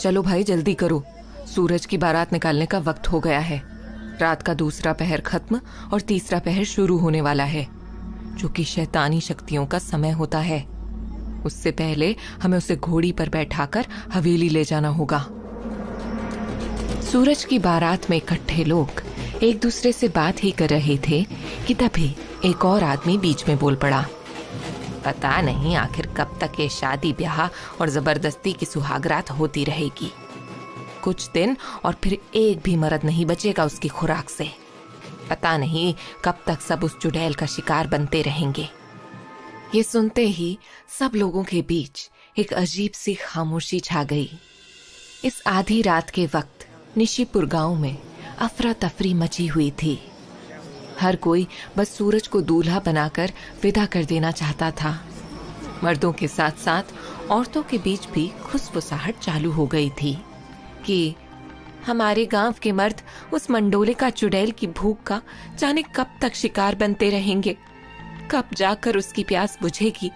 चलो भाई जल्दी करो, सूरज की बारात निकालने का वक्त हो गया है। रात का दूसरा पहर खत्म और तीसरा पहर शुरू होने वाला है, जो कि शैतानी शक्तियों का समय होता है। उससे पहले हमें उसे घोड़ी पर बैठाकर हवेली ले जाना होगा। सूरज की बारात में इकट्ठे लोग एक दूसरे से बात ही कर रहे थे कि तभी एक और आदमी बीच में बोल पड़ा। पता नहीं आखिर कब तक ये शादी ब्याह और जबरदस्ती की सुहागरात होती रहेगी। कुछ दिन और फिर एक भी मर्द नहीं बचेगा उसकी खुराक से। पता नहीं कब तक सब उस चुड़ैल का शिकार बनते रहेंगे। ये सुनते ही सब लोगों के बीच एक अजीब सी खामोशी छा गई। इस आधी रात के वक्त निशिपुर गांव में अफरा तफरी मची हुई थी। हर कोई बस सूरज को दूल्हा बनाकर विदा कर देना चाहता था। मर्दों के साथ साथ औरतों के बीच भी खुसफुसाहट चालू हो गई थी कि हमारे गांव के मर्द उस मंडोले का चुड़ैल की भूख का जाने कब तक शिकार बनते रहेंगे, कब जाकर उसकी प्यास बुझेगी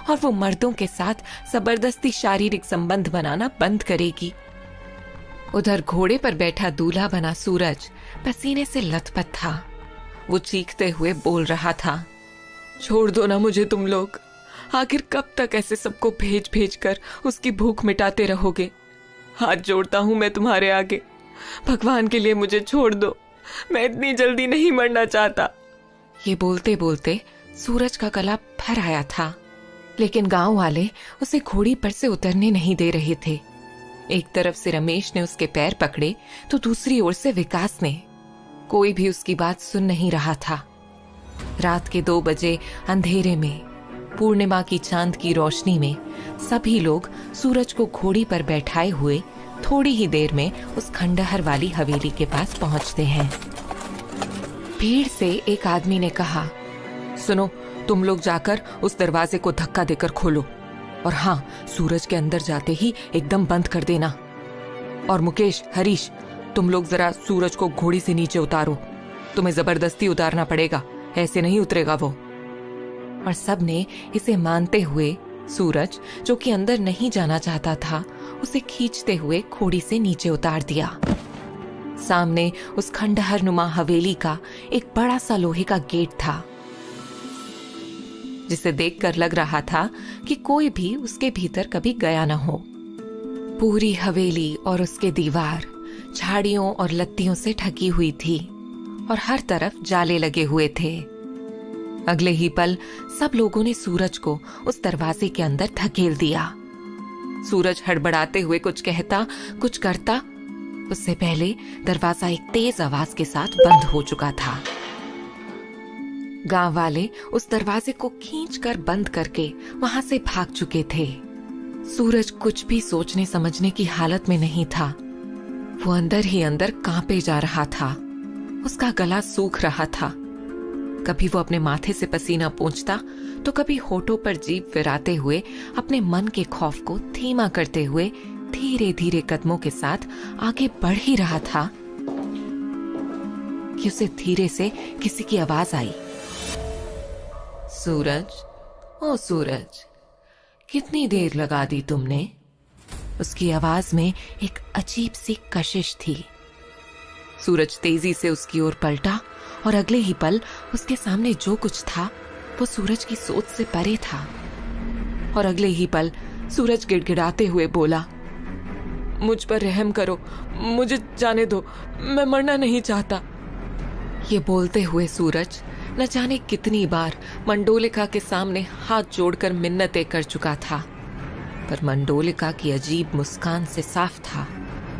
और वो मर्दों के साथ जबरदस्ती शारीरिक संबंध बनाना बंद करेगी। उधर घोड़े पर बैठा दूल्हा बना सूरज पसीने से लथपथ था। वो चीखते हुए बोल रहा था, छोड़ दो ना मुझे तुम लोग, आखिर कब तक ऐसे सबको भेज भेज कर उसकी भूख मिटाते रहोगे। हाथ जोड़ता हूं मैं तुम्हारे आगे, भगवान के लिए मुझे छोड़ दो, मैं इतनी जल्दी नहीं मरना चाहता। ये बोलते बोलते सूरज का गला भर आया था, लेकिन गांव वाले उसे घोड़ी पर से उतरने नहीं दे रहे थे। एक तरफ से रमेश ने उसके पैर पकड़े तो दूसरी ओर से विकास ने। कोई भी उसकी बात सुन नहीं रहा था। रात के 2 बजे अंधेरे में पूर्णिमा की चांद की रोशनी में सभी लोग सूरज को घोड़ी पर बैठाए हुए थोड़ी ही देर में उस खंडहर वाली हवेली के पास पहुंचते हैं। भीड़ से एक आदमी ने कहा, सुनो, तुम लोग जाकर उस दरवाजे को धक्का देकर खोलो और हाँ, सूरज के अंदर जाते ही एकदम बंद कर देना। और मुकेश, हरीश, तुम लोग जरा सूरज को घोड़ी से नीचे उतारो, तुम्हें जबरदस्ती उतारना पड़ेगा, ऐसे नहीं उतरेगा वो। और सब ने इसे मानते हुए सूरज, जो कि अंदर नहीं जाना चाहता था, उसे खींचते हुए घोड़ी से नीचे उतार दिया। सामने उस खंडहर नुमा हवेली का एक बड़ा सा लोहे का गेट था, जिसे देखकर लग रहा था कि कोई भी उसके भीतर कभी गया न हो। पूरी हवेली और उसके दीवार झाड़ियों और लत्तियों से ढकी हुई थी और हर तरफ जाले लगे हुए थे। अगले ही पल सब लोगों ने सूरज को उस दरवाजे के अंदर धकेल दिया। सूरज हड़बड़ाते हुए कुछ कहता, कुछ करता, उससे पहले दरवाजा एक तेज आवाज के साथ बंद हो चुका था। गांव वाले उस दरवाजे को खींचकर बंद करके वहां से भाग चुके थे। सूरज कुछ भी सोचने समझने की हालत में नहीं था। वो अंदर ही अंदर कांपे जा रहा था। उसका गला सूख रहा था। कभी वो अपने माथे से पसीना पोंछता तो कभी होठों पर जीभ फिराते हुए अपने मन के खौफ को धीमा करते हुए धीरे धीरे कदमों के साथ आगे बढ़ ही रहा था कि उसे धीरे से किसी की आवाज आई, सूरज, ओ सूरज, कितनी देर लगा दी तुमने? उसकी आवाज में एक अजीब सी कशिश थी। सूरज तेजी से उसकी ओर पलटा और अगले ही पल उसके सामने जो कुछ था वो सूरज की सोच से परे था। और अगले ही पल सूरज गिड़गिड़ाते हुए बोला, मुझ पर रहम करो, मुझे जाने दो, मैं मरना नहीं चाहता। ये बोलते हुए सूरज न जाने कितनी बार मंडोलिका के सामने हाथ जोड़कर मिन्नतें कर चुका था, पर मंडोलिका की अजीब मुस्कान से साफ था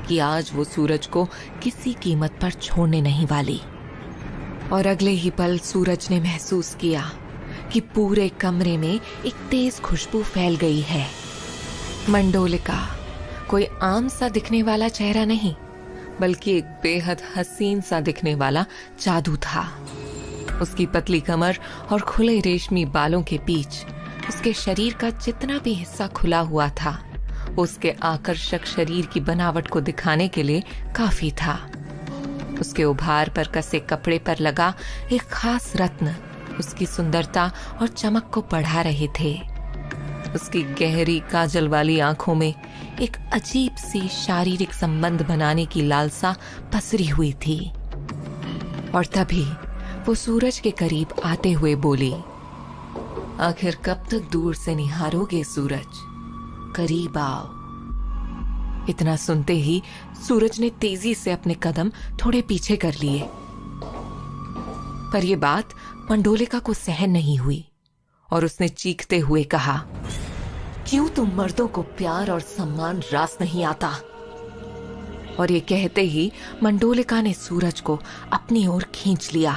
कि आज वो सूरज को किसी कीमत पर छोड़ने नहीं वाली। और अगले ही पल सूरज ने महसूस किया कि पूरे कमरे में एक तेज खुशबू फैल गई है। मंडोलिका कोई आम सा दिखने वाला चेहरा नहीं, बल्कि एक बेहद हसीन सा दिखने वाला जादू था। उसकी पतली कमर और खुले रेशमी बालों के बीच उसके शरीर का जितना भी हिस्सा खुला हुआ था, उसके आकर्षक शरीर की बनावट को दिखाने के लिए काफी था। उसके उभार पर कसे कपड़े पर लगा एक खास रत्न उसकी सुंदरता और चमक को बढ़ा रहे थे। उसकी गहरी काजल वाली आंखों में एक अजीब सी शारीरिक संबंध बनाने की लालसा पसरी हुई थी। और तभी वो सूरज के करीब आते हुए बोली, आखिर कब तक दूर से निहारोगे सूरज, करीब आओ। इतना सुनते ही सूरज ने तेजी से अपने कदम थोड़े पीछे कर लिए। पर यह बात मंडोलिका को सहन नहीं हुई और उसने चीखते हुए कहा, क्यों तुम मर्दों को प्यार और सम्मान रास नहीं आता? और ये कहते ही मंडोलिका ने सूरज को अपनी ओर खींच लिया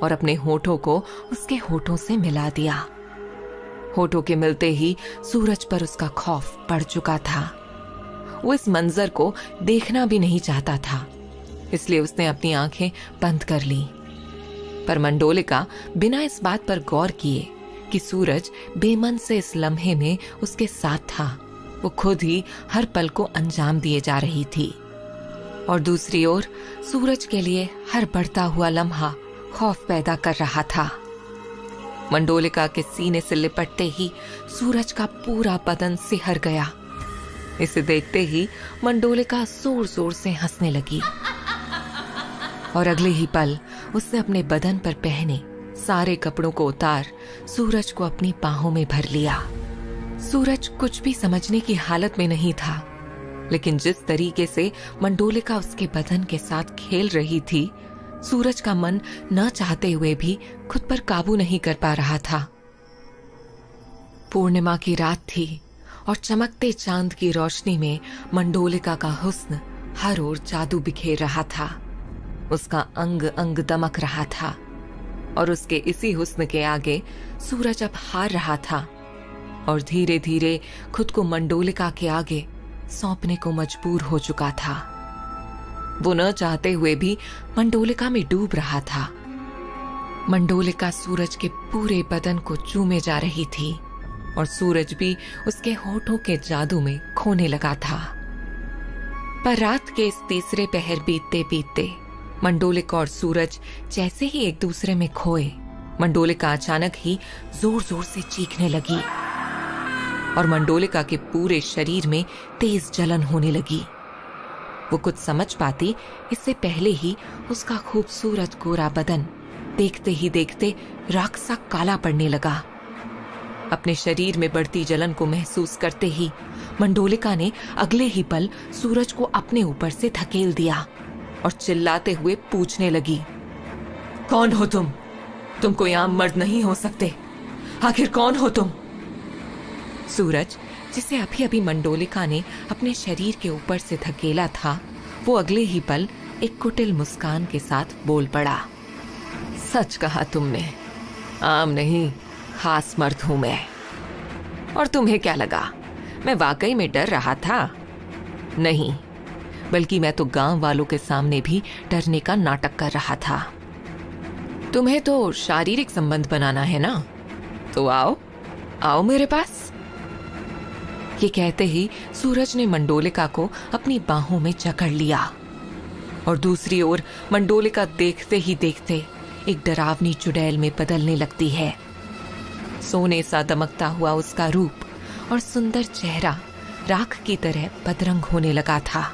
और अपने होठों को उसके होठों से मिला दिया। होठों के मिलते ही सूरज पर उसका खौफ पड़ चुका था। वो इस मंजर को देखना भी नहीं चाहता था, इसलिए उसने अपनी आंखें बंद कर ली। पर मंडोलिका बिना इस बात पर गौर किए कि सूरज बेमन से इस लम्हे में उसके साथ था, वो खुद ही हर पल को अंजाम दिए जा रही थी। और दूसरी ओर सूरज के लिए हर बढ़ता हुआ लम्हा खौफ पैदा कर रहा था। मंडोलिका के सीने से लिपटते ही सूरज का पूरा बदन सिहर गया। इसे देखते ही मंडोलिका जोर जोर से हंसने लगी और अगले ही पल उसने अपने बदन पर पहने सारे कपड़ों को उतार सूरज को अपनी बाहों में भर लिया। सूरज कुछ भी समझने की हालत में नहीं था, लेकिन जिस तरीके से मंडोलिका उसके बदन के साथ खेल रही थी, सूरज का मन न चाहते हुए भी खुद पर काबू नहीं कर पा रहा था। पूर्णिमा की रात थी और चमकते चांद की रोशनी में मंडोलिका का हुस्न हर ओर जादू बिखेर रहा था। उसका अंग अंग दमक रहा था और उसके इसी हुस्न के आगे सूरज अब हार रहा था और धीरे धीरे खुद को मंडोलिका के आगे सौंपने को मजबूर हो चुका था। वो न चाहते हुए भी मंडोलिका में डूब रहा था। मंडोलिका सूरज के पूरे बदन को चूमे जा रही थी और सूरज भी उसके होठों के जादू में खोने लगा था। पर रात के इस तीसरे पहर बीतते बीतते मंडोलिका और सूरज जैसे ही एक दूसरे में खोए, मंडोलिका अचानक ही जोर जोर से चीखने लगी और मंडोलिका के पूरे शरीर में तेज जलन होने लगी। वो कुछ समझ पाती इससे पहले ही उसका खूबसूरत गोरा बदन देखते ही देखते राख सा काला पड़ने लगा। अपने शरीर में बढ़ती जलन को महसूस करते ही मंडोलिका ने अगले ही पल सूरज को अपने ऊपर से धकेल दिया और चिल्लाते हुए पूछने लगी, कौन हो तुम? तुम कोई आम मर्द नहीं हो सकते। आखिर कौन हो तुम? सूरज, जिसे अभी अभी मंडोलिका ने अपने शरीर के ऊपर से धकेला था, वो अगले ही पल एक कुटिल मुस्कान के साथ बोल पड़ा, सच कहा तुमने, आम नहीं खास मर्द हूं मैं। और तुम्हें क्या लगा, मैं वाकई में डर रहा था? नहीं, बल्कि मैं तो गांव वालों के सामने भी डरने का नाटक कर रहा था। तुम्हें तो शारीरिक संबंध बनाना है ना, तो आओ आओ मेरे पास। ये कहते ही सूरज ने मंडोलिका को अपनी बाहों में जकड़ लिया और दूसरी ओर मंडोलिका देखते ही देखते एक डरावनी चुड़ैल में बदलने लगती है। सोने सा दमकता हुआ उसका रूप और सुंदर चेहरा राख की तरह बदरंग होने लगा था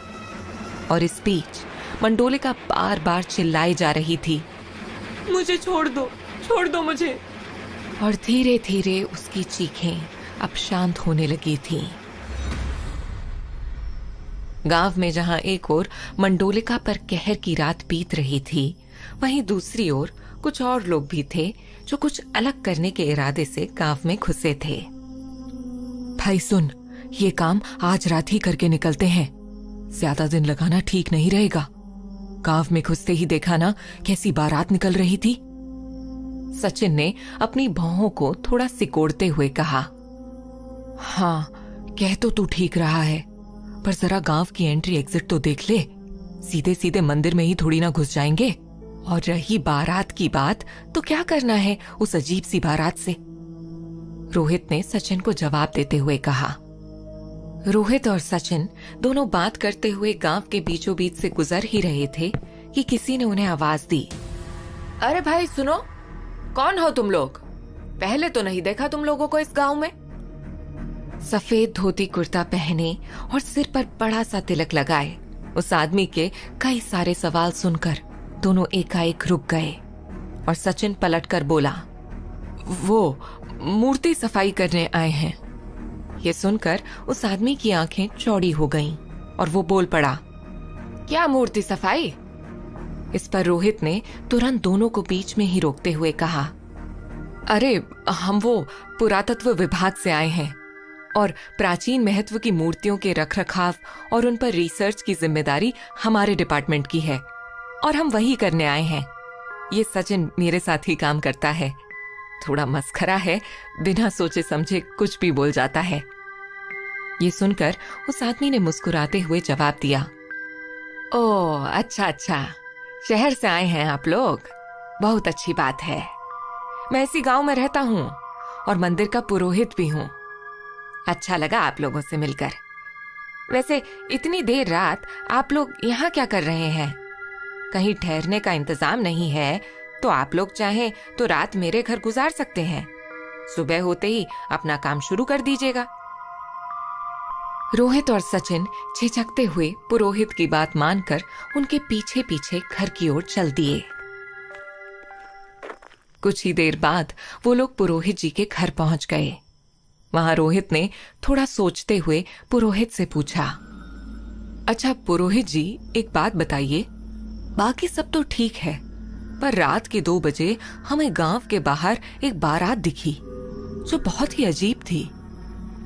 और इस बीच मंडोलिका बार बार चिल्लाई जा रही थी, मुझे छोड़ दो मुझे। और धीरे धीरे उसकी चीखें अब शांत होने लगी थीं। गांव में जहां एक ओर मंडोलिका पर कहर की रात बीत रही थी, वहीं दूसरी ओर कुछ और लोग भी थे जो कुछ अलग करने के इरादे से गांव में घुसे थे। भाई सुन, ये काम आज रात ही करके निकलते हैं, ज्यादा दिन लगाना ठीक नहीं रहेगा। गांव में घुसते ही देखा ना कैसी बारात निकल रही थी। सचिन ने अपनी भौहों को थोड़ा सिकोड़ते हुए कहा, हाँ कह तो तू ठीक रहा है, पर जरा गांव की एंट्री एग्जिट तो देख ले, सीधे सीधे मंदिर में ही थोड़ी ना घुस जाएंगे। और रही बारात की बात, तो क्या करना है उस अजीब सी बारात से? रोहित ने सचिन को जवाब देते हुए कहा। रोहित और सचिन दोनों बात करते हुए गांव के बीचों बीच से गुजर ही रहे थे कि किसी ने उन्हें आवाज दी, अरे भाई सुनो, कौन हो तुम लोग? पहले तो नहीं देखा तुम लोगों को इस गांव में। सफेद धोती कुर्ता पहने और सिर पर बड़ा सा तिलक लगाए उस आदमी के कई सारे सवाल सुनकर दोनों एकाएक रुक गए और सचिन पलटकर बोला, वो मूर्ति सफाई करने आए हैं। ये सुनकर उस आदमी की आंखें चौड़ी हो गईं और वो बोल पड़ा, क्या मूर्ति सफाई? इस पर रोहित ने तुरंत दोनों को बीच में ही रोकते हुए कहा, अरे हम वो पुरातत्व विभाग से आए हैं और प्राचीन महत्व की मूर्तियों के रखरखाव और उन पर रिसर्च की जिम्मेदारी हमारे डिपार्टमेंट की है और हम वही करने आए हैं। ये सचिन मेरे साथ ही काम करता है, थोड़ा मस्खरा है, बिना सोचे समझे कुछ भी बोल जाता है। ये सुनकर उस आदमी ने मुस्कुराते हुए जवाब दिया, ओह अच्छा अच्छा, शहर से आए हैं आप लोग, बहुत अच्छी बात है। मैं इसी गांव में रहता हूँ और मंदिर का पुरोहित भी हूँ। अच्छा लगा आप लोगों से मिलकर। वैसे इतनी देर रात आप लोग यहाँ क्या कर रहे हैं? कहीं ठहरने का इंतजाम नहीं है तो आप लोग चाहें तो रात मेरे घर गुजार सकते हैं, सुबह होते ही अपना काम शुरू कर दीजिएगा। रोहित और सचिन झिझकते हुए पुरोहित की बात मानकर उनके पीछे पीछे घर की ओर चल दिए। कुछ ही देर बाद वो लोग पुरोहित जी के घर पहुंच गए। वहां रोहित ने थोड़ा सोचते हुए पुरोहित से पूछा, अच्छा पुरोहित जी, एक बात बताइए, बाकी सब तो ठीक है पर रात के 2 बजे हमें गांव के बाहर एक बारात दिखी जो बहुत ही अजीब थी।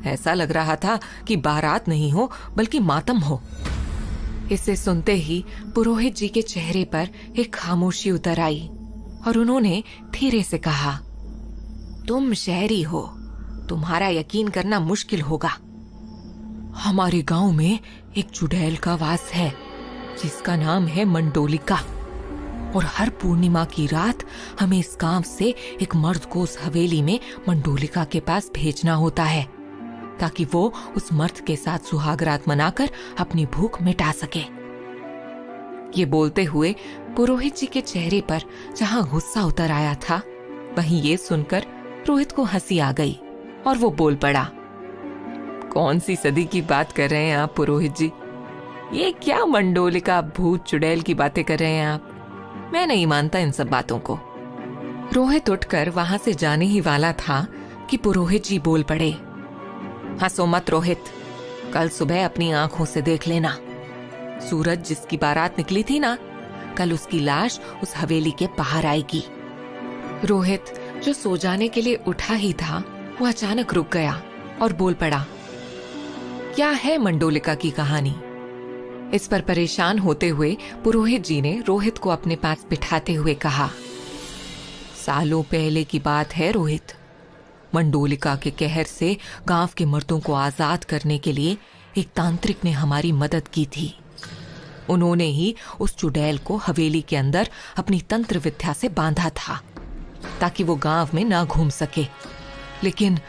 ऐसा लग रहा था कि बारात नहीं हो बल्कि मातम हो। इसे सुनते ही पुरोहित जी के चेहरे पर एक खामोशी उतर आई और उन्होंने धीरे से कहा, तुम शहरी हो, तुम्हारा यकीन करना मुश्किल होगा। हमारे गांव में एक चुड़ैल का वास है जिसका नाम है मंडोलिका और हर पूर्णिमा की रात हमें इस गांव से एक मर्द को उस हवेली में मंडोलिका के पास भेजना होता है ताकि वो उस मर्द के साथ सुहाग रात मनाकर अपनी भूख मिटा सके। ये बोलते हुए पुरोहित जी के चेहरे पर जहां गुस्सा उतर आया था, वहीं ये सुनकर रोहित को हंसी आ गई और वो बोल पड़ा, कौन सी सदी की बात कर रहे हैं आप पुरोहित जी? ये क्या मंडोलिका भूत चुड़ैल की बातें कर रहे हैं आप? मैं नहीं मानता इन सब बातों को। रोहित उठकर वहां से जाने ही वाला था कि पुरोहित जी बोल पड़े, हंसो मत रोहित, कल सुबह अपनी आंखों से देख लेना। सूरज जिसकी बारात निकली थी ना, कल उसकी लाश उस हवेली के बाहर आएगी। रोहित जो सो जाने के लिए उठा ही था, वो अचानक रुक गया और बोल पड़ा, क्या है मंडोलिका की कहानी? इस पर परेशान होते हुए पुरोहित जी ने रोहित को अपने पास बिठाते हुए कहा, सालों पहले की बात है रोहित। मंडोलिका के कहर से गांव के मर्दों को आजाद करने के लिए एक तांत्रिक ने हमारी मदद की थी। उन्होंने ही उस चुड़ैल को हवेली के अंदर अपनी तंत्र विद्या से बांधा था ताकि वो गांव में ना घूम सके। लेकिन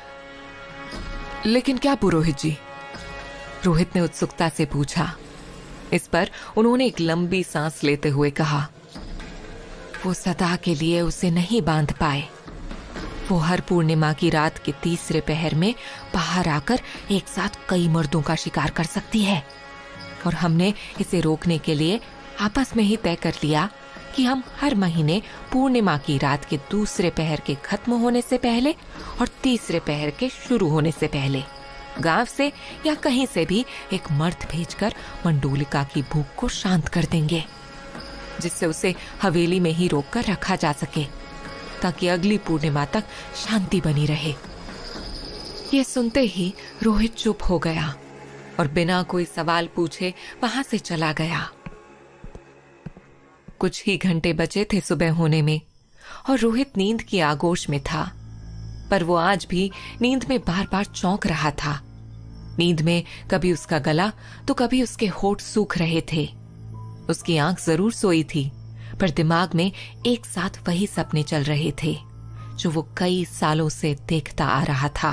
क्या पुरोहित जी? रोहित ने उत्सुकता से पूछा। इस पर उन्होंने एक लंबी सांस लेते हुए कहा, वो सदा के लिए उसे नहीं बांध पाए। वो हर पूर्णिमा की रात के तीसरे पहर में बाहर आकर एक साथ कई मर्दों का शिकार कर सकती है और हमने इसे रोकने के लिए आपस में ही तय कर लिया कि हम हर महीने पूर्णिमा की रात के दूसरे पहर के खत्म होने से पहले और तीसरे पहर के शुरू होने से पहले गांव से या कहीं से भी एक मर्द भेजकर मंडोलिका की भूख को शांत कर देंगे, जिससे उसे हवेली में ही रोककर रखा जा सके ताकि अगली पूर्णिमा तक शांति बनी रहे। ये सुनते ही रोहित चुप हो गया और बिना कोई सवाल पूछे वहां से चला गया। कुछ ही घंटे बचे थे सुबह होने में और रोहित नींद की आगोश में था, पर वो आज भी नींद में बार बार चौंक रहा था। नींद में कभी उसका गला तो कभी उसके होठ सूख रहे थे। उसकी आंख जरूर सोई थी, पर दिमाग में एक साथ वही सपने चल रहे थे जो वो कई सालों से देखता आ रहा था।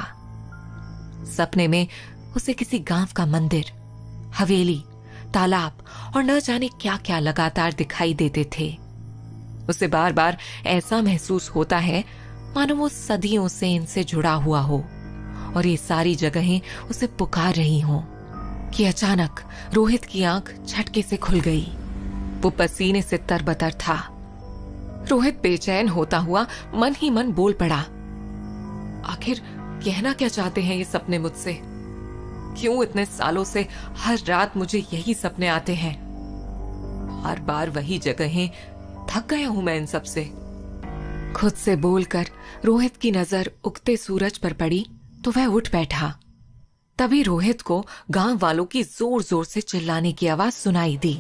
सपने में उसे किसी गांव का मंदिर, हवेली, तालाब और न जाने क्या क्या लगातार दिखाई देते थे। उसे बार बार ऐसा महसूस होता है मानो वो सदियों से इनसे जुड़ा हुआ हो और ये सारी जगहें उसे पुकार रही हों कि अचानक रोहित की आंख झटके से खुल गई। वो पसीने से तरबतर था। रोहित बेचैन होता हुआ मन ही मन बोल पड़ा, आखिर कहना क्या चाहते हैं ये सपने मुझसे? क्यों इतने सालों से हर रात मुझे यही सपने आते हैं? हर बार वही जगहें, थक गया हूं मैं इन सब से। खुद से बोलकर रोहित की नजर उगते सूरज पर पड़ी तो वह उठ बैठा। तभी रोहित को गांव वालों की जोर जोर से चिल्लाने की आवाज सुनाई दी।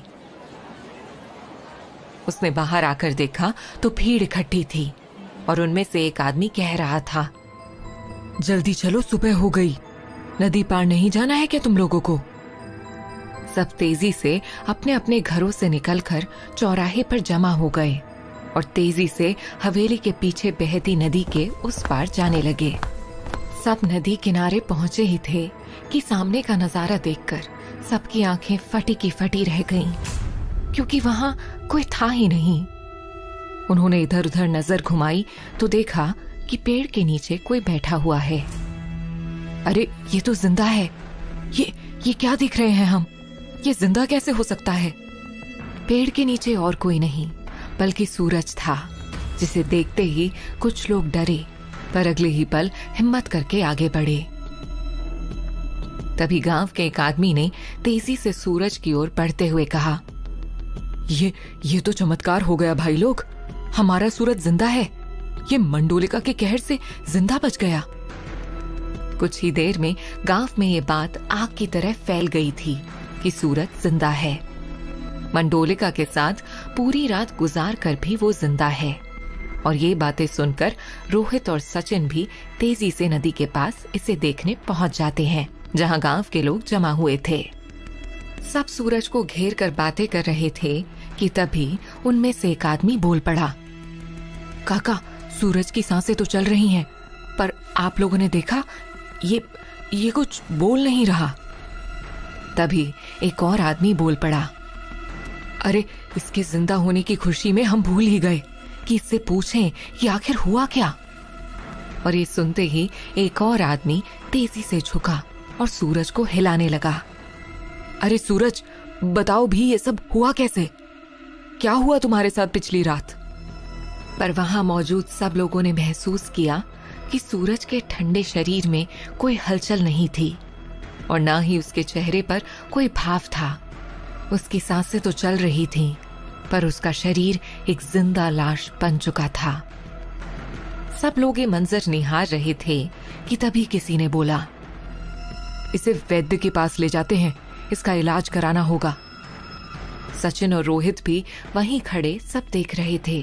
उसने बाहर आकर देखा तो भीड़ इकट्ठी थी और उनमें से एक आदमी कह रहा था, जल्दी चलो, सुबह हो गई। नदी पार नहीं जाना है क्या तुम लोगों को? सब तेजी से अपने अपने घरों से निकलकर चौराहे पर जमा हो गए और तेजी से हवेली के पीछे बहती नदी के उस पार जाने लगे। सब नदी किनारे पहुंचे ही थे कि सामने का नजारा देखकर सबकी आंखें फटी की फटी रह गईं, क्योंकि वहां कोई था ही नहीं। उन्होंने इधर उधर नजर घुमाई तो देखा कि पेड़ के नीचे कोई बैठा हुआ है। अरे ये तो जिंदा है। ये क्या दिख रहे हैं हम? ये जिंदा कैसे हो सकता है? पेड़ के नीचे और कोई नहीं बल्कि सूरज था, जिसे देखते ही कुछ लोग डरे, पर अगले ही पल हिम्मत करके आगे बढ़े। तभी गांव के एक आदमी ने तेजी से सूरज की ओर बढ़ते हुए कहा, ये तो चमत्कार हो गया भाई लोग, हमारा सूरज जिंदा है। ये मंडोलिका के कहर से जिंदा बच गया। कुछ ही देर में गांव में ये बात आग की तरह फैल गई थी कि सूरज जिंदा है। मंडोलिका के साथ पूरी रात गुजार कर भी वो जिंदा है। और ये बातें सुनकर रोहित और सचिन भी तेजी से नदी के पास इसे देखने पहुंच जाते हैं, जहां गांव के लोग जमा हुए थे। सब सूरज को घेर कर बातें कर रहे थे कि तभी उनमें से एक आदमी बोल पड़ा, काका, सूरज की सांसें तो चल रही हैं, पर आप लोगों ने देखा, ये कुछ बोल नहीं रहा। तभी एक और आदमी बोल पड़ा, अरे इसके जिंदा होने की खुशी में हम भूल ही गए कि इससे पूछें कि आखिर हुआ क्या। और ये सुनते ही एक और आदमी तेजी से झुका और सूरज को हिलाने लगा। अरे सूरज, बताओ भी, ये सब हुआ कैसे? क्या हुआ तुम्हारे साथ पिछली रात? पर वहां मौजूद सब लोगों ने महसूस किया कि सूरज के ठंडे शरीर में कोई हलचल नहीं थी और ना ही उसके चेहरे पर कोई भाव था। उसकी सांसें तो चल रही थीं, पर उसका शरीर एक जिंदा लाश बन चुका था। सब लोग ये मंजर निहार रहे थे कि तभी किसी ने बोला, इसे वैद्य के पास ले जाते हैं, इसका इलाज कराना होगा। सचिन और रोहित भी वहीं खड़े सब देख रहे थे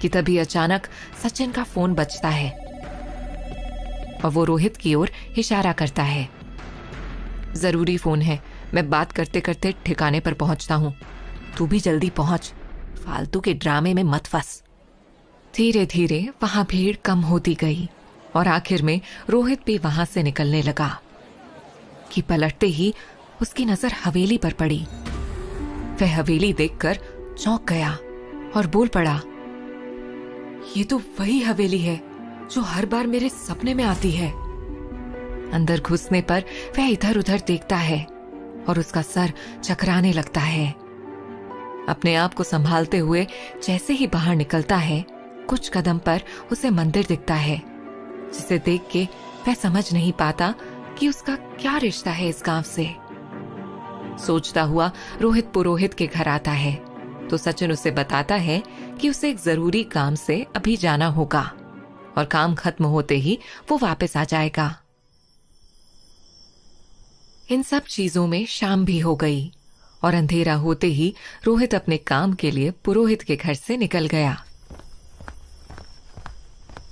कि तभी अचानक सचिन का फोन बजता है और वो रोहित की ओर इशारा करता है, जरूरी फोन है, मैं बात करते करते ठिकाने पर पहुंचता हूं, तू भी जल्दी पहुंच, फालतू के ड्रामे में मत फंस। धीरे धीरे वहां भीड़ कम होती गई और आखिर में रोहित भी वहां से निकलने लगा कि पलटते ही उसकी नजर हवेली पर पड़ी। वह हवेली देखकर चौंक गया और बोल पड़ा, ये तो वही हवेली है जो हर बार मेरे सपने में आती है। अंदर घुसने पर वह इधर उधर देखता है और उसका सर चकराने लगता है। अपने आप को संभालते हुए जैसे ही बाहर निकलता है, कुछ कदम पर उसे मंदिर दिखता है, जिसे देख के वह समझ नहीं पाता कि उसका क्या रिश्ता है इस गांव से। सोचता हुआ रोहित पुरोहित के घर आता है तो सचिन उसे बताता है कि उसे एक जरूरी काम से अभी जाना होगा और काम खत्म होते ही वो वापस आ जाएगा। इन सब चीजों में शाम भी हो गई और अंधेरा होते ही रोहित अपने काम के लिए पुरोहित के घर से निकल गया।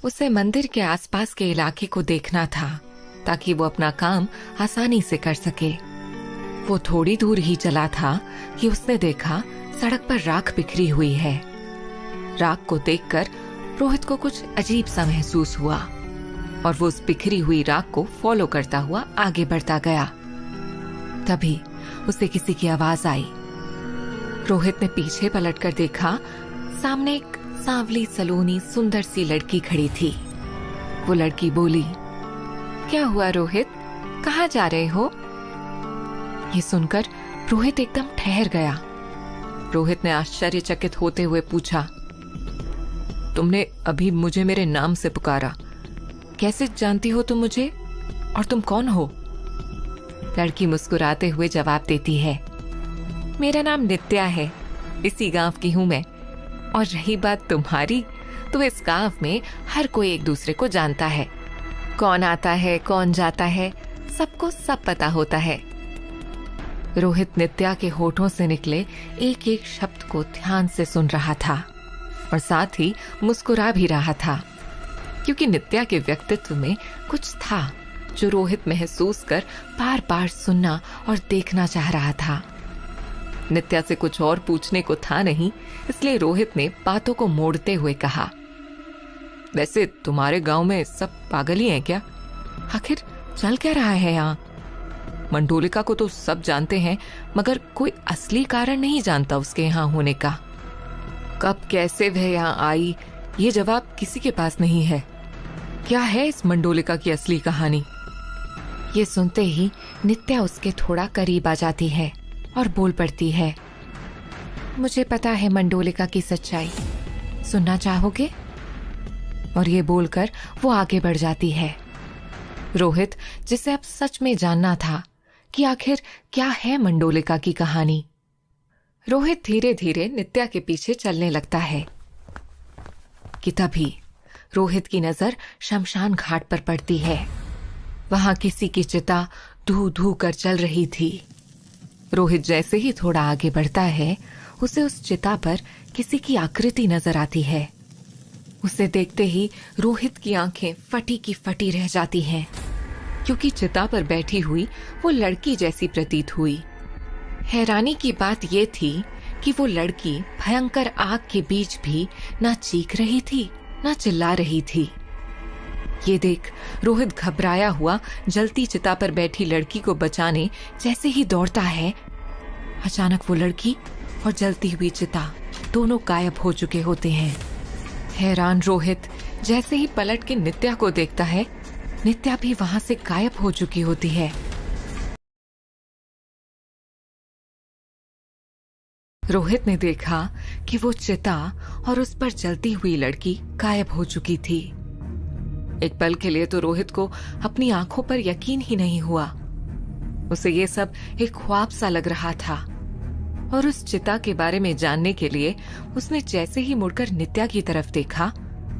उसे मंदिर के आसपास के इलाके को देखना था ताकि वो अपना काम आसानी से कर सके। वो थोड़ी दूर ही चला था कि उसने देखा सड़क पर राख बिखरी हुई है। राख को देखकर रोहित को कुछ अजीब सा महसूस हुआ और वो उस बिखरी हुई राख को फॉलो करता हुआ आगे बढ़ता गया। तभी उसे किसी की आवाज आई। रोहित ने पीछे पलटकर देखा, सामने एक सांवली सलोनी सुंदर सी लड़की खड़ी थी। वो लड़की बोली, क्या हुआ रोहित, कहाँ जा रहे हो? ये सुनकर रोहित एकदम ठहर गया। रोहित ने आश्चर्यचकित होते हुए पूछा, तुमने अभी मुझे मेरे नाम से पुकारा, कैसे जानती हो तुम मुझे, और तुम कौन हो? लड़की मुस्कुराते हुए जवाब देती है, मेरा नाम नित्या है, इसी गांव की हूं मैं। और रही बात तुम्हारी, तो इस गांव में हर कोई एक दूसरे को जानता है। कौन आता है, कौन जाता है, सबको सब पता होता है। रोहित नित्या के होठों से निकले एक एक शब्द को ध्यान से सुन रहा था और साथ ही मुस्कुरा भी रहा था, क्योंकि नित्या के व्यक्तित्व में कुछ था जो रोहित महसूस कर बार बार सुनना और देखना चाह रहा था। नित्या से कुछ और पूछने को था नहीं, इसलिए रोहित ने बातों को मोड़ते हुए कहा, वैसे तुम्हारे गांव में सब पागल ही हैं क्या? आखिर चल क्या रहा है यहाँ? मंडोलिका को तो सब जानते हैं, मगर कोई असली कारण नहीं जानता उसके यहाँ होने का। कब कैसे वह यहाँ आई, ये जवाब किसी के पास नहीं है। क्या है इस मंडोलिका की असली कहानी? ये सुनते ही नित्या उसके थोड़ा करीब आ जाती है और बोल पड़ती है, मुझे पता है मंडोलिका की सच्चाई, सुनना चाहोगे? और ये बोलकर वो आगे बढ़ जाती है। रोहित, जिसे अब सच में जानना था कि आखिर क्या है मंडोलिका की कहानी, रोहित धीरे धीरे नित्या के पीछे चलने लगता है कि तभी रोहित की नजर शमशान घाट पर पड़ती है। वहां किसी की चिता धू धू कर चल रही थी। रोहित जैसे ही थोड़ा आगे बढ़ता है, उसे उस चिता पर किसी की आकृति नजर आती है। उसे देखते ही रोहित की आंखें फटी की फटी रह जाती हैं, क्योंकि चिता पर बैठी हुई वो लड़की जैसी प्रतीत हुई। हैरानी की बात ये थी कि वो लड़की भयंकर आग के बीच भी ना चीख रही थी, ना चिल्ला रही थी। ये देख रोहित घबराया हुआ जलती चिता पर बैठी लड़की को बचाने जैसे ही दौड़ता है, अचानक वो लड़की और जलती हुई चिता दोनों गायब हो चुके होते हैं। हैरान रोहित जैसे ही पलट के नित्या को देखता है, नित्या भी वहां से गायब हो चुकी होती है। रोहित ने देखा कि वो चिता और उस पर जलती हुई लड़की गायब हो चुकी थी। एक पल के लिए तो रोहित को अपनी आंखों पर यकीन ही नहीं हुआ। उसे ये सब एक ख्वाब सा लग रहा था, और उस चिता के बारे में जानने के लिए उसने जैसे ही मुड़कर नित्या की तरफ देखा,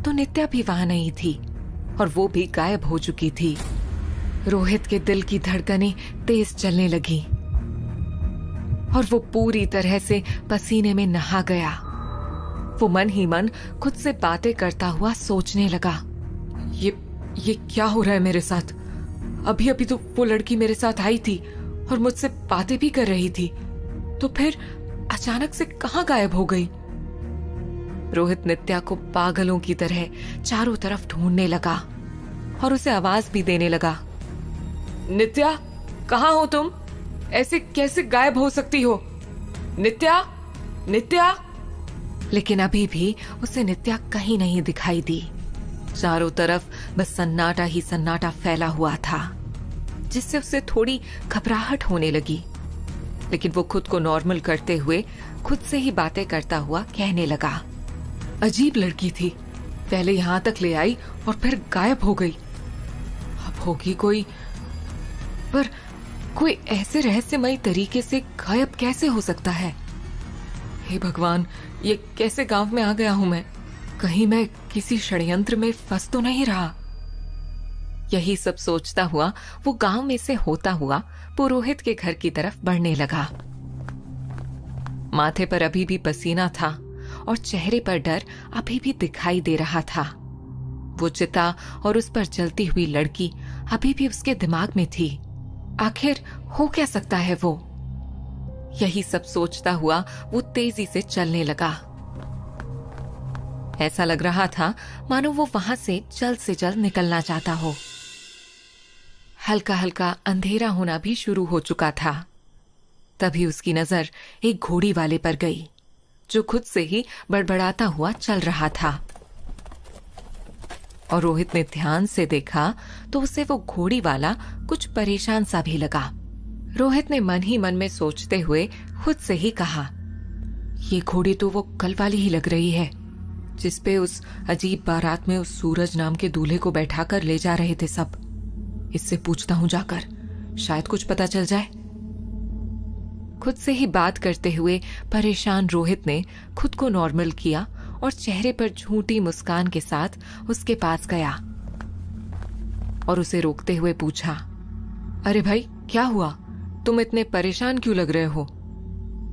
तो नित्या भी वहां नहीं थी और वो भी गायब हो चुकी थी। रोहित के दिल की धड़कनें तेज चलने लगी और वो पूरी तरह से पसीने में नहा गया। वो मन ही मन खुद से बातें करता हुआ सोचने लगा, ये क्या हो रहा है मेरे साथ? अभी अभी तो वो लड़की मेरे साथ आई थी और मुझसे बातें भी कर रही थी, तो फिर अचानक से कहाँ गायब हो गई? रोहित नित्या को पागलों की तरह चारों तरफ ढूंढने लगा और उसे आवाज भी देने लगा, नित्या, कहाँ हो तुम? ऐसे कैसे गायब हो सकती हो? नित्या, नित्या। लेकिन अभी भी उसे नित्या कहीं नहीं दिखाई दी। चारों तरफ बस सन्नाटा ही सन्नाटा फैला हुआ था, जिससे उसे थोड़ी घबराहट होने लगी। लेकिन वो खुद को नॉर्मल करते हुए खुद से ही बातें करता हुआ कहने लगा, अजीब लड़की थी, पहले यहां तक ले आई और फिर गायब हो गई। अब होगी पर कोई ऐसे रहस्यमयी तरीके से गायब कैसे हो सकता है? हे भगवान, ये कैसे गांव में आ गया हूं मैं? कहीं मैं किसी षड्यंत्र में फंस तो नहीं रहा? यही सब सोचता हुआ वो गांव में से होता हुआ पुरोहित के घर की तरफ बढ़ने लगा। माथे पर अभी भी पसीना था और चेहरे पर डर अभी भी दिखाई दे रहा था। वो चिता और उस पर जलती हुई लड़की अभी भी उसके दिमाग में थी। आखिर हो क्या सकता है वो? यही सब सोचता हुआ वो तेजी से चलने लगा। ऐसा लग रहा था मानो वो वहां से जल्द निकलना चाहता हो। हल्का हल्का अंधेरा होना भी शुरू हो चुका था। तभी उसकी नजर एक घोड़ी वाले पर गई, जो खुद से ही बड़बड़ाता हुआ चल रहा था। और रोहित ने ध्यान से देखा तो उसे वो घोड़ी वाला कुछ परेशान सा भी लगा। रोहित ने मन ही मन में सोचते हुए खुद से ही कहा, ये घोड़ी तो वो कल वाली ही लग रही है जिसपे उस अजीब बारात में उस सूरज नाम के दूल्हे को बैठा कर ले जा रहे थे सब। इससे पूछता हूं जाकर, शायद कुछ पता चल जाए। खुद से ही बात करते हुए परेशान रोहित ने खुद को नॉर्मल किया और चेहरे पर झूठी मुस्कान के साथ उसके पास गया और उसे रोकते हुए पूछा, अरे भाई क्या हुआ, तुम इतने परेशान क्यों लग रहे हो?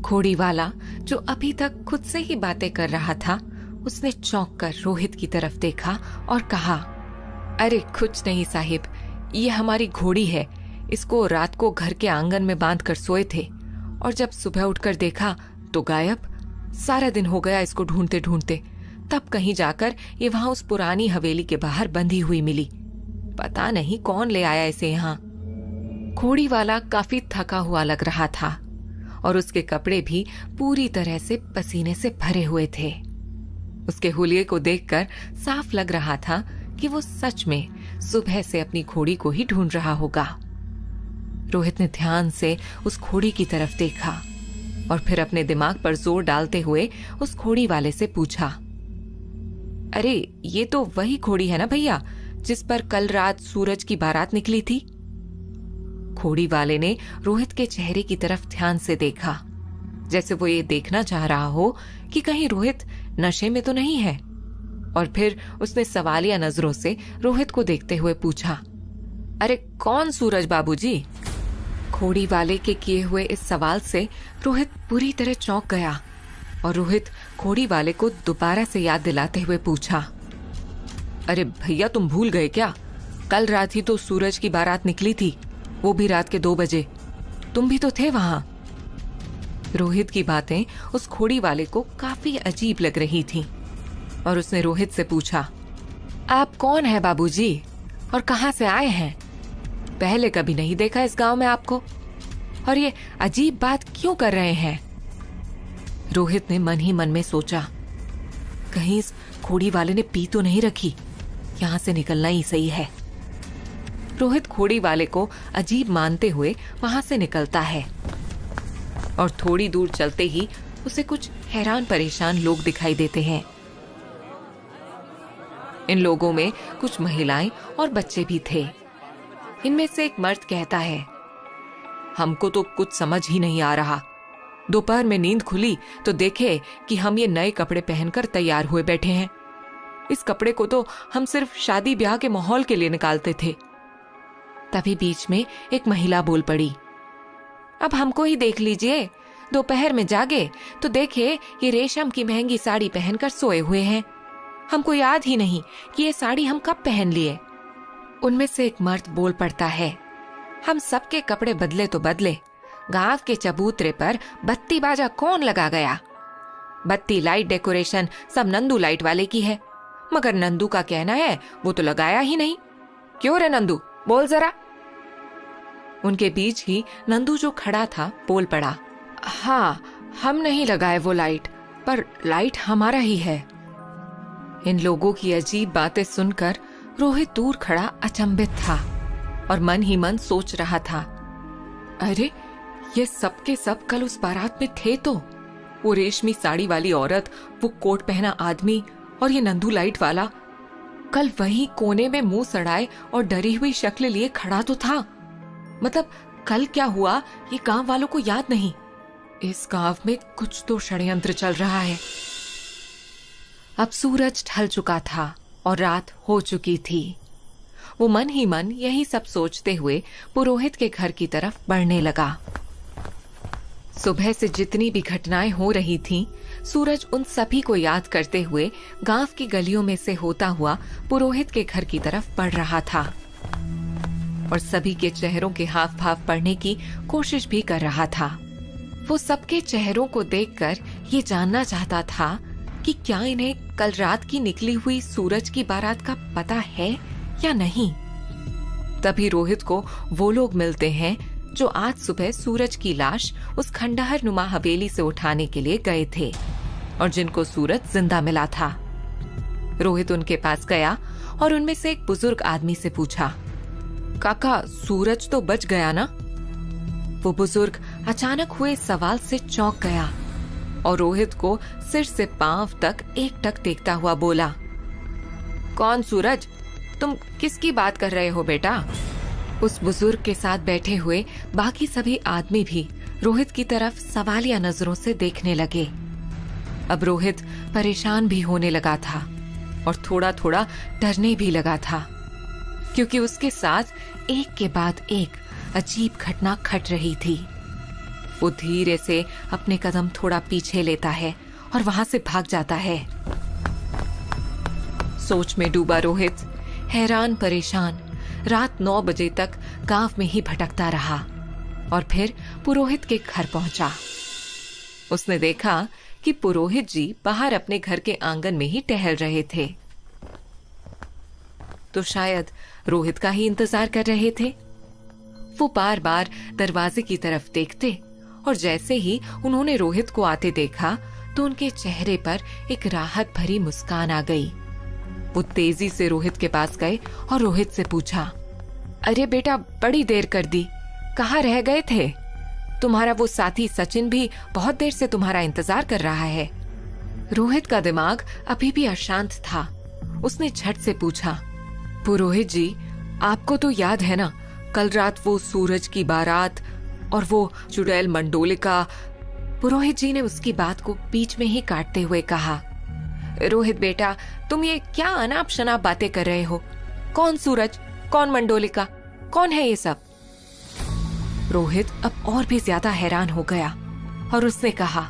घोड़ी वाला जो अभी तक खुद से ही बातें कर रहा था, उसने चौंक कर रोहित की तरफ देखा और कहा, अरे कुछ नहीं साहिब, ये हमारी घोड़ी है। इसको रात को घर के आंगन में बांध कर सोए थे और जब सुबह उठकर देखा तो गायब। सारा दिन हो गया इसको ढूंढते ढूंढते, तब कहीं जाकर ये वहां उस पुरानी हवेली के बाहर बंधी हुई मिली। पता नहीं कौन ले आया इसे यहाँ। घोड़ी वाला काफी थका हुआ लग रहा था और उसके कपड़े भी पूरी तरह से पसीने से भरे हुए थे। उसके हुलिये को देखकर साफ लग रहा था कि वो सच में सुबह से अपनी घोड़ी को ही ढूंढ रहा होगा। रोहित ने ध्यान से उस घोड़ी की तरफ देखा और फिर अपने दिमाग पर जोर डालते हुए उस घोड़ी वाले से पूछा, अरे ये तो वही घोड़ी है ना भैया जिस पर कल रात सूरज की बारात निकली थी? घोड़ी वाले ने रोहित के चेहरे की तरफ ध्यान से देखा, जैसे वो ये देखना चाह रहा हो कि कहीं रोहित नशे में तो नहीं है। और फिर उसने सवालिया नजरों से रोहित को देखते हुए पूछा, अरे कौन सूरज बाबूजी? घोड़ी वाले के किए हुए इस सवाल से रोहित पूरी तरह चौंक गया और रोहित घोड़ी वाले को दोबारा से याद दिलाते हुए पूछा, अरे भैया तुम भूल गए क्या? कल रात ही तो सूरज की बारात निकली थी, वो भी रात के 2 बजे। तुम भी तो थे वहां। रोहित की बातें उस घोड़ी वाले को काफी अजीब लग रही थीं और उसने रोहित से पूछा, आप कौन है बाबूजी और कहां से आए हैं? पहले कभी नहीं देखा इस गांव में आपको, और ये अजीब बात क्यों कर रहे हैं? रोहित ने मन ही मन में सोचा, कहीं इस घोड़ी वाले ने पी तो नहीं रखी, यहां से निकलना ही सही है। रोहित घोड़ी वाले को अजीब मानते हुए वहां से निकलता है और थोड़ी दूर चलते ही उसे कुछ हैरान परेशान लोग दिखाई देते हैं। इन लोगों में कुछ महिलाएं और बच्चे भी थे। इनमें से एक मर्द कहता है, हमको तो कुछ समझ ही नहीं आ रहा। दोपहर में नींद खुली तो देखे कि हम ये नए कपड़े पहनकर तैयार हुए बैठे हैं। इस कपड़े को तो हम सिर्फ शादी ब्याह के माहौल के लिए निकालते थे। तभी बीच में एक महिला बोल पड़ी, अब हमको ही देख लीजिए, दोपहर में जागे तो देखे ये रेशम की महंगी साड़ी पहनकर सोए हुए हैं। हमको याद ही नहीं कि ये साड़ी हम कब पहन लिए। उनमें से एक मर्द बोल पड़ता है, हम सबके कपड़े बदले तो बदले, गांव के चबूतरे पर बत्ती बाजा कौन लगा गया? बत्ती लाइट डेकोरेशन सब नंदू लाइट वाले की है, मगर नंदू का कहना है वो तो लगाया ही नहीं। क्यों रे नंदू, बोल जरा। उनके बीच ही नंदू जो खड़ा था बोल पड़ा, हाँ हम नहीं लगाए वो लाइट, पर लाइट हमारा ही है। इन लोगों की अजीब बातें सुनकर रोहित दूर खड़ा अचंभित था और मन ही मन सोच रहा था, अरे ये सब के सब कल उस बारात में थे तो। वो रेशमी साड़ी वाली औरत, वो कोट पहना आदमी और ये नंदू लाइट वाला कल वहीं कोने में मुंह सड़ाए और डरी हुई शक्ल लिए खड़ा तो था। मतलब कल क्या हुआ ये गांव वालों को याद नहीं। इस गांव में कुछ तो षड्यंत्र चल रहा है। अब सूरज ढल चुका था और रात हो चुकी थी। वो मन ही मन यही सब सोचते हुए पुरोहित के घर की तरफ बढ़ने लगा। सुबह से जितनी भी घटनाएं हो रही थीं, सूरज उन सभी को याद करते हुए गांव की गलियों में से होता हुआ पुरोहित के घर की तरफ बढ़ रहा था और सभी के चेहरों के हाव भाव पढ़ने की कोशिश भी कर रहा था। वो सबके चेहरों को देखकर ये जानना चाहता था कि क्या इन्हें कल रात की निकली हुई सूरज की बारात का पता है या नहीं। तभी रोहित को वो लोग मिलते हैं जो आज सुबह सूरज की लाश उस खंडहर नुमा हवेली से उठाने के लिए गए थे और जिनको सूरज जिंदा मिला था। रोहित उनके पास गया और उनमें से एक बुजुर्ग आदमी से पूछा, काका सूरज तो बच गया ना? वो बुजुर्ग अचानक हुए सवाल से चौंक गया और रोहित को सिर से पांव तक एकटक देखता हुआ बोला, कौन सूरज? तुम किसकी बात कर रहे हो बेटा? उस बुजुर्ग के साथ बैठे हुए बाकी सभी आदमी भी रोहित की तरफ सवालिया नजरों से देखने लगे। अब रोहित परेशान भी होने लगा था और थोड़ा थोड़ा डरने भी लगा था, क्योंकि उसके साथ एक के बाद एक अजीब घटना घट रही थी। वो धीरे से अपने कदम थोड़ा पीछे लेता है और वहां से भाग जाता है। सोच में डूबा रोहित हैरान परेशान रात 9 बजे तक गांव में ही भटकता रहा और फिर पुरोहित के घर पहुंचा। उसने देखा कि पुरोहित जी बाहर अपने घर के आंगन में ही टहल रहे थे, तो शायद रोहित का ही इंतजार कर रहे थे। वो बार बार दरवाजे की तरफ देखते और जैसे ही उन्होंने रोहित को आते देखा तो उनके चेहरे पर एक राहत भरी मुस्कान आ गई। वो तेजी से रोहित के पास गए और रोहित से पूछा, अरे बेटा बड़ी देर कर दी, कहाँ रह गए थे? तुम्हारा वो साथी सचिन भी बहुत देर से तुम्हारा इंतजार कर रहा है। रोहित का दिमाग अभी भी अशांत था। उसने झट से पूछा, पुरोहित जी आपको तो याद है ना, कल रात वो सूरज की बारात और वो चुड़ैल मंडोलिका। पुरोहित जी ने उसकी बात को बीच में ही काटते हुए कहा, रोहित बेटा तुम ये क्या अनाप शनाप बातें कर रहे हो? कौन सूरज, कौन मंडोलिका, कौन है ये सब? रोहित अब और भी ज्यादा हैरान हो गया और उसने कहा,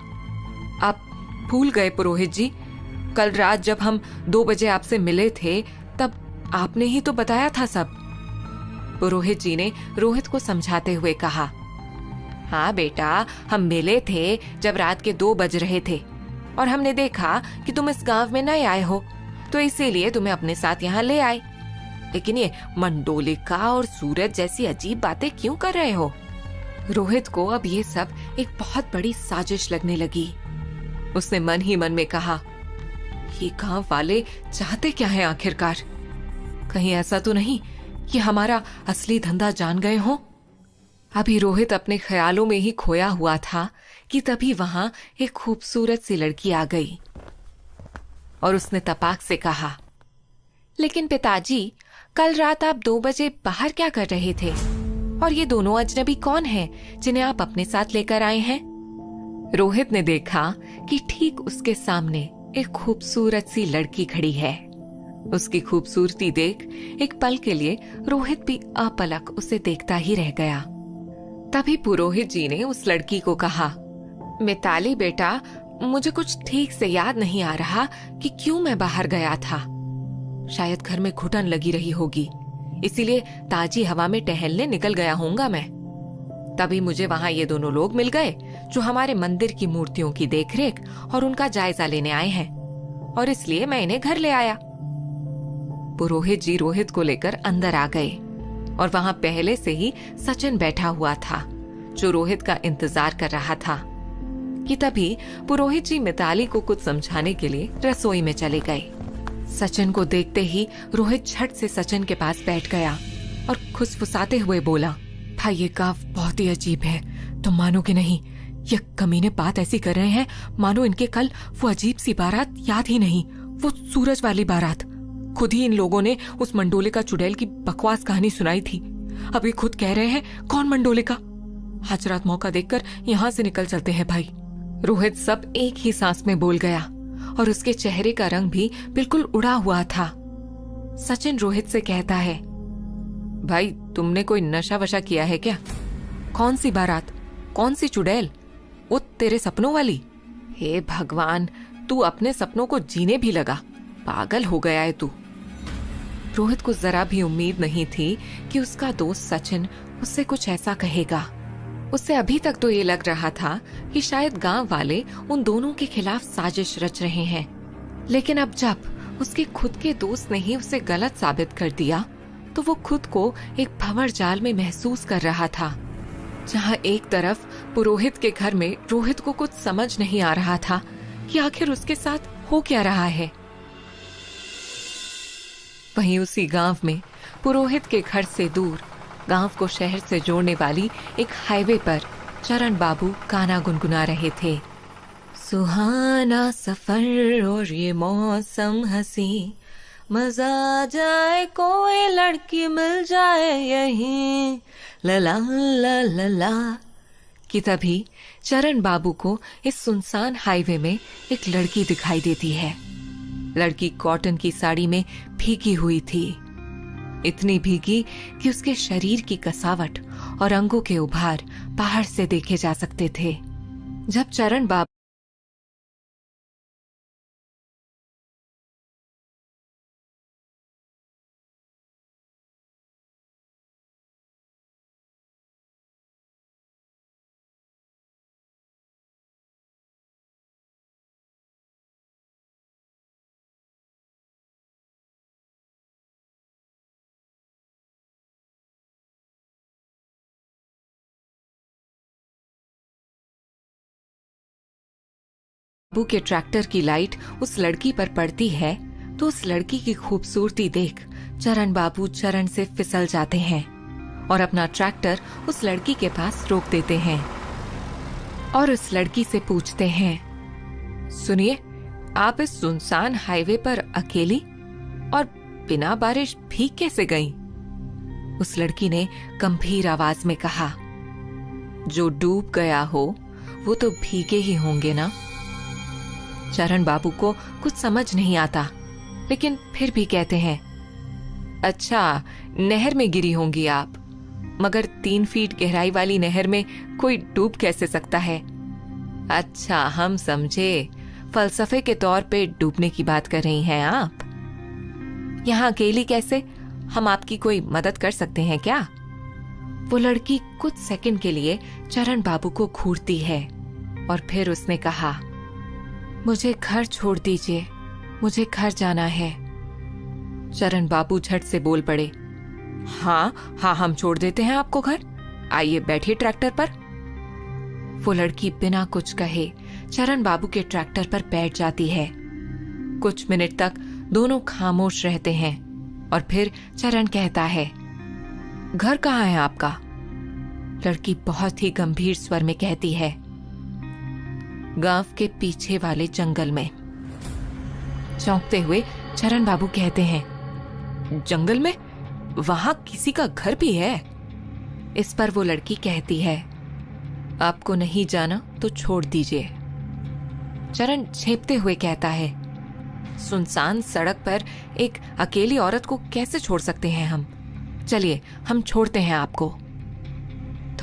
आप भूल गए पुरोहित जी, कल रात जब हम 2 बजे आपसे मिले थे तब आपने ही तो बताया था सब। पुरोहित जी ने रोहित को समझाते हुए कहा, हाँ बेटा हम मिले थे जब रात के 2 बज रहे थे और हमने देखा कि तुम इस गांव में नए आए हो तो इसीलिए तुम्हें अपने साथ यहाँ ले आए। लेकिन ये मंडोलिका और सूरज जैसी अजीब बातें क्यों कर रहे हो? रोहित को अब ये सब एक बहुत बड़ी साजिश लगने लगी। उसने मन ही मन में कहा, ये गांव वाले चाहते क्या है आखिरकार? कहीं ऐसा तो नहीं कि हमारा असली धंधा जान गए हो? अभी रोहित अपने ख्यालों में ही खोया हुआ था कि तभी वहां एक खूबसूरत सी लड़की आ गई और उसने तपाक से कहा, लेकिन पिताजी कल रात आप 2 बजे बाहर क्या कर रहे थे? और ये दोनों अजनबी कौन हैं जिन्हें आप अपने साथ लेकर आए हैं? रोहित ने देखा कि ठीक उसके सामने एक खूबसूरत सी लड़की खड़ी है। उसकी खूबसूरती देख एक पल के लिए रोहित भी अपलक उसे देखता ही रह गया। तभी पुरोहित जी ने उस लड़की को कहा, मिताली बेटा मुझे कुछ ठीक से याद नहीं आ रहा कि क्यों मैं बाहर गया था। शायद घर में घुटन लगी रही होगी, इसीलिए ताजी हवा में टहलने निकल गया होऊंगा मैं। तभी मुझे वहां ये दोनों लोग मिल गए जो हमारे मंदिर की मूर्तियों की देखरेख और उनका जायजा लेने आए हैं और इसलिए मैं इन्हें घर ले आया। पुरोहित जी रोहित को लेकर अंदर आ गए और वहां पहले से ही सचिन बैठा हुआ था जो रोहित का इंतजार कर रहा था कि तभी पुरोहित जी मिताली को कुछ समझाने के लिए रसोई में चले गए। सचिन को देखते ही रोहित झट से सचिन के पास बैठ गया और खुसफुसाते हुए बोला, भाई ये गाँव बहुत ही अजीब है, तुम मानोगे नहीं, ये कमीने बात ऐसी कर रहे हैं मानो इनके कल वो अजीब सी बारात याद ही नहीं, वो सूरज वाली बारात। खुद ही इन लोगों ने उस मंडोलिका चुड़ैल की बकवास कहानी सुनाई थी। अभी खुद कह रहे हैं कौन मंडोलिका? आज रात मौका देखकर यहाँ से निकल चलते हैं भाई। रोहित सब एक ही सांस में बोल गया और उसके चेहरे का रंग भी बिल्कुल उड़ा हुआ था। सचिन रोहित से कहता है, भाई तुमने कोई नशा वशा किया है क्या? कौन सी बारात, कौन सी चुड़ैल? वो तेरे सपनों वाली? हे भगवान, तू अपने सपनों को जीने भी लगा, पागल हो गया है तू। रोहित को जरा भी उम्मीद नहीं थी कि उसका दोस्त सचिन उससे कुछ ऐसा कहेगा। उससे अभी तक तो ये लग रहा था कि शायद गांव वाले उन दोनों के खिलाफ साजिश रच रहे हैं, लेकिन अब जब उसके खुद के दोस्त ने ही उसे गलत साबित कर दिया तो वो खुद को एक भंवर जाल में महसूस कर रहा था, जहां एक तरफ पुरोहित के घर में रोहित को कुछ समझ नहीं आ रहा था कि आखिर उसके साथ हो क्या रहा है। वहीं उसी गांव में पुरोहित के घर से दूर गांव को शहर से जोड़ने वाली एक हाईवे पर चरण बाबू गाना गुनगुना रहे थे। सुहाना सफर और ये मौसम हंसी, मजा आ जाए कोई लड़की मिल जाए यहीं, लला ला ला ला। कि तभी चरण बाबू को इस सुनसान हाईवे में एक लड़की दिखाई देती है। लड़की कॉटन की साड़ी में भीगी हुई थी, इतनी भीगी कि उसके शरीर की कसावट और अंगों के उभार बाहर से देखे जा सकते थे। जब चरण बाबू के ट्रैक्टर की लाइट उस लड़की पर पड़ती है तो उस लड़की की खूबसूरती देख चरण बाबू चरण से फिसल जाते हैं और अपना ट्रैक्टर उस लड़की के पास रोक देते हैं और उस लड़की से पूछते हैं, सुनिए, आप इस सुनसान हाईवे पर अकेली और बिना बारिश भीग कैसे गईं? उस लड़की ने गंभीर आवाज में कहा, जो डूब गया हो वो तो भीगे ही होंगे ना। चरण बाबू को कुछ समझ नहीं आता, लेकिन फिर भी कहते हैं, अच्छा, नहर में गिरी होंगी आप, मगर 3 फीट गहराई वाली नहर में कोई डूब कैसे सकता है? अच्छा, हम समझे, फलसफे के तौर पे डूबने की बात कर रही हैं आप। यहाँ अकेली कैसे? हम आपकी कोई मदद कर सकते हैं क्या? वो लड़की कुछ सेकंड के लिए चरण बाबू को घूरती है और फिर उसने कहा, मुझे घर छोड़ दीजिए, मुझे घर जाना है। चरण बाबू झट से बोल पड़े, हाँ हाँ, हम छोड़ देते हैं आपको घर, आइए बैठिए ट्रैक्टर पर। वो लड़की बिना कुछ कहे चरण बाबू के ट्रैक्टर पर बैठ जाती है। कुछ मिनट तक दोनों खामोश रहते हैं और फिर चरण कहता है, घर कहाँ है आपका? लड़की बहुत ही गंभीर स्वर में कहती है, गांव के पीछे वाले जंगल में। चौंकते हुए चरण बाबू कहते हैं, जंगल में? वहां किसी का घर भी है? इस पर वो लड़की कहती है, आपको नहीं जाना तो छोड़ दीजिए। चरण झेपते हुए कहता है, सुनसान सड़क पर एक अकेली औरत को कैसे छोड़ सकते हैं हम? चलिए, हम छोड़ते हैं आपको।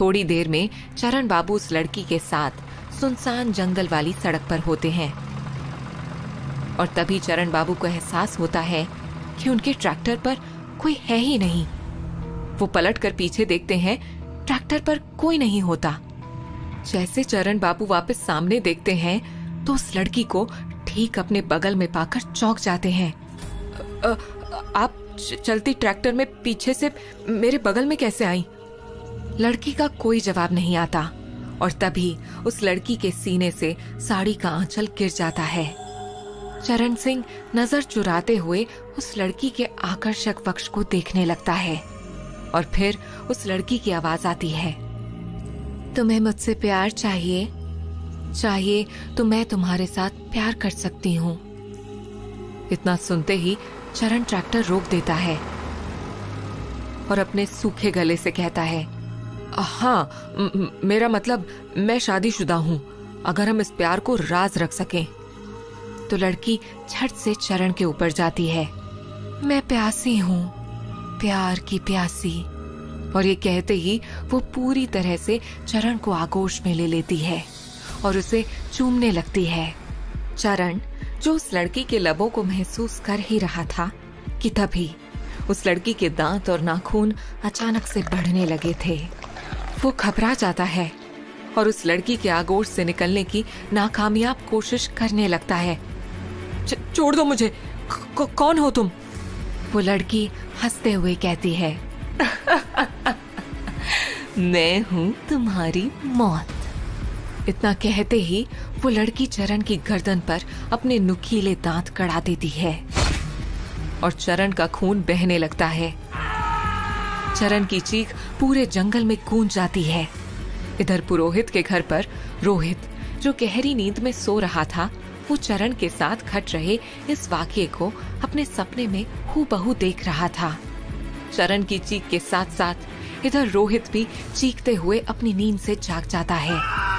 थोड़ी देर में चरण बाबू उस लड़की के साथ सुनसान जंगल वाली सड़क पर होते हैं और तभी चरण बाबू को एहसास होता है कि उनके ट्रैक्टर पर कोई है ही नहीं। वो पलटकर पीछे देखते हैं, ट्रैक्टर पर कोई नहीं होता। जैसे चरण बाबू वापस सामने देखते हैं तो उस लड़की को ठीक अपने बगल में पाकर चौंक जाते हैं। आप चलती ट्रैक्टर में पीछे से मेरे बगल में कैसे आई? लड़की का कोई जवाब नहीं आता और तभी उस लड़की के सीने से साड़ी का आंचल गिर जाता है। चरण सिंह नजर चुराते हुए उस लड़की के आकर्षक वक्ष को देखने लगता है और फिर उस लड़की की आवाज आती है, तुम्हें मुझसे प्यार चाहिए? चाहिए तो मैं तुम्हारे साथ प्यार कर सकती हूँ। इतना सुनते ही चरण ट्रैक्टर रोक देता है और अपने सूखे गले से कहता है, हाँ, मेरा मतलब मैं शादीशुदा हूँ, अगर हम इस प्यार को राज रख सकें। तो लड़की झट से चरण के ऊपर जाती है, मैं प्यासी हूँ, प्यार की प्यासी। और ये कहते ही वो पूरी तरह से चरण को आगोश में ले लेती है और उसे चूमने लगती है। चरण जो उस लड़की के लबों को महसूस कर ही रहा था कि तभी उस लड़की के दांत और नाखून अचानक से बढ़ने लगे थे। वो घबरा जाता है और उस लड़की के आगोश से निकलने की नाकामयाब कोशिश करने लगता है। छोड़ दो मुझे, कौन हो तुम? वो लड़की हंसते हुए कहती है, मैं हूँ तुम्हारी मौत। इतना कहते ही वो लड़की चरण की गर्दन पर अपने नुकीले दांत गड़ा देती है और चरण का खून बहने लगता है। चरण की चीख पूरे जंगल में गूंज जाती है। इधर पुरोहित के घर पर रोहित, जो गहरी नींद में सो रहा था, वो चरण के साथ घट रहे इस वाकये को अपने सपने में हूबहू देख रहा था। चरण की चीख के साथ साथ इधर रोहित भी चीखते हुए अपनी नींद से जाग जाता है।